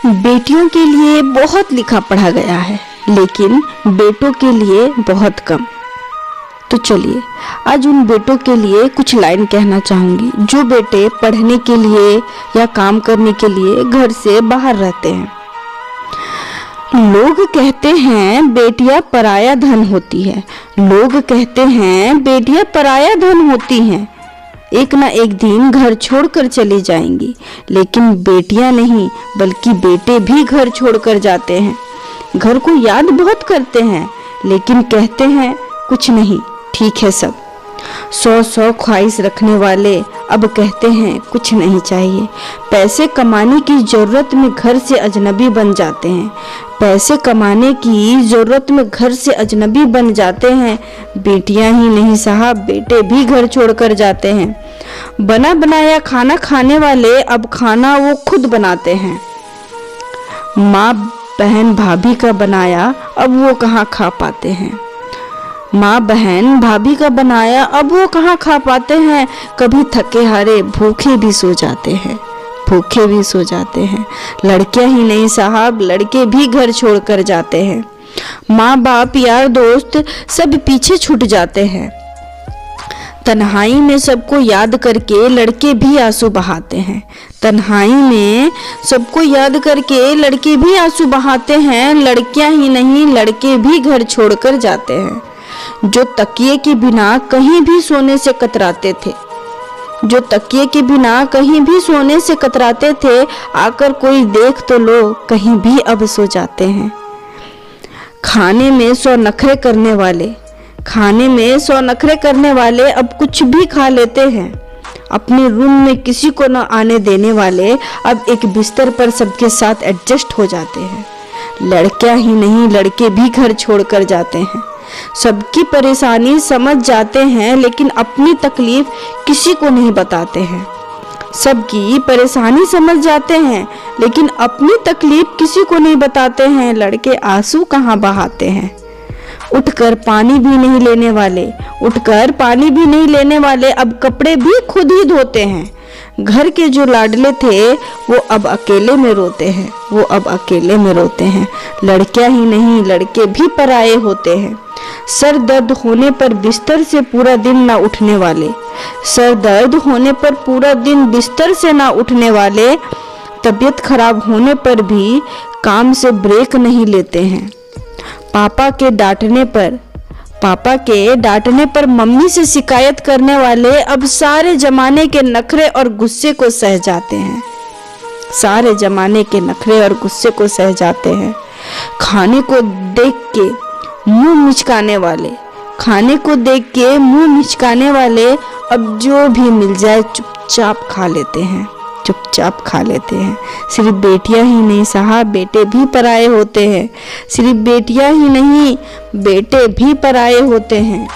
बेटियों के लिए बहुत लिखा पढ़ा गया है, लेकिन बेटों के लिए बहुत कम। तो चलिए आज उन बेटों के लिए कुछ लाइन कहना चाहूंगी जो बेटे पढ़ने के लिए या काम करने के लिए घर से बाहर रहते हैं। लोग कहते हैं बेटियां पराया धन होती है। लोग कहते हैं बेटियां पराया धन होती हैं, एक ना एक दिन घर छोड़कर चली जाएंगी। लेकिन बेटियां नहीं बल्कि बेटे भी घर छोड़कर जाते हैं। घर को याद बहुत करते हैं, लेकिन कहते हैं कुछ नहीं, ठीक है सब। 100 ख्वाहिश रखने वाले अब कहते हैं कुछ नहीं चाहिए। पैसे कमाने की जरूरत में घर से अजनबी बन जाते हैं। पैसे कमाने की जरूरत में घर से अजनबी बन जाते हैं। बेटियां ही नहीं साहब, बेटे भी घर छोड़कर जाते हैं। बना बनाया खाना खाने वाले अब खाना वो खुद बनाते हैं। माँ बहन भाभी का बनाया अब वो कहाँ खा पाते हैं। माँ बहन भाभी का बनाया अब वो कहाँ खा पाते हैं। कभी थके हारे भूखे भी सो जाते हैं, भूखे भी सो जाते हैं। लड़कियां ही नहीं साहब, लड़के भी घर छोड़कर जाते हैं। माँ बाप यार दोस्त सब पीछे छूट जाते हैं। तन्हाई में सबको याद करके लड़के भी आंसू बहाते हैं। तन्हाई में सबको याद करके लड़के भी आंसू बहाते हैं। लड़कियां ही नहीं लड़के भी घर छोड़कर जाते हैं। जो तकिए के बिना कहीं भी सोने से कतराते थे, जो तकिए के बिना कहीं भी सोने से कतराते थे, आकर कोई देख तो लो कहीं भी अब सो जाते हैं। खाने में 100 नखरे करने वाले, खाने में 100 नखरे करने वाले अब कुछ भी खा लेते हैं। अपने रूम में किसी को न आने देने वाले अब एक बिस्तर पर सबके साथ एडजस्ट हो जाते हैं। लड़कियां ही नहीं लड़के भी घर छोड़कर जाते हैं। सबकी परेशानी समझ जाते हैं, लेकिन अपनी तकलीफ किसी को नहीं बताते हैं। सबकी परेशानी समझ जाते हैं, लेकिन अपनी तकलीफ किसी को नहीं बताते हैं। लड़के आंसू कहाँ बहाते हैं। उठकर पानी भी नहीं लेने वाले, उठकर पानी भी नहीं लेने वाले अब कपड़े भी खुद ही धोते हैं। घर के जो लाडले थे वो अब अकेले में रोते हैं, वो अब अकेले में रोते हैं। लड़कियां ही नहीं लड़के भी पराये होते हैं। सर दर्द होने पर बिस्तर से पूरा दिन ना उठने वाले, सर दर्द होने पर पूरा दिन बिस्तर से ना उठने वाले, तबीयत खराब होने पर भी काम से ब्रेक नहीं लेते हैं। पापा के डांटने पर मम्मी से शिकायत करने वाले अब सारे जमाने के नखरे और गुस्से को सह जाते हैं। सारे जमाने के नखरे और गुस्से को सह जाते हैं। खाने को देख के मुंह मिचकाने वाले, खाने को देख के मुंह मिचकाने वाले अब जो भी मिल जाए चुपचाप खा लेते हैं, चुपचाप खा लेते हैं। सिर्फ बेटियां ही नहीं साहब, बेटे भी पराये होते हैं। सिर्फ बेटियां ही नहीं बेटे भी पराये होते हैं।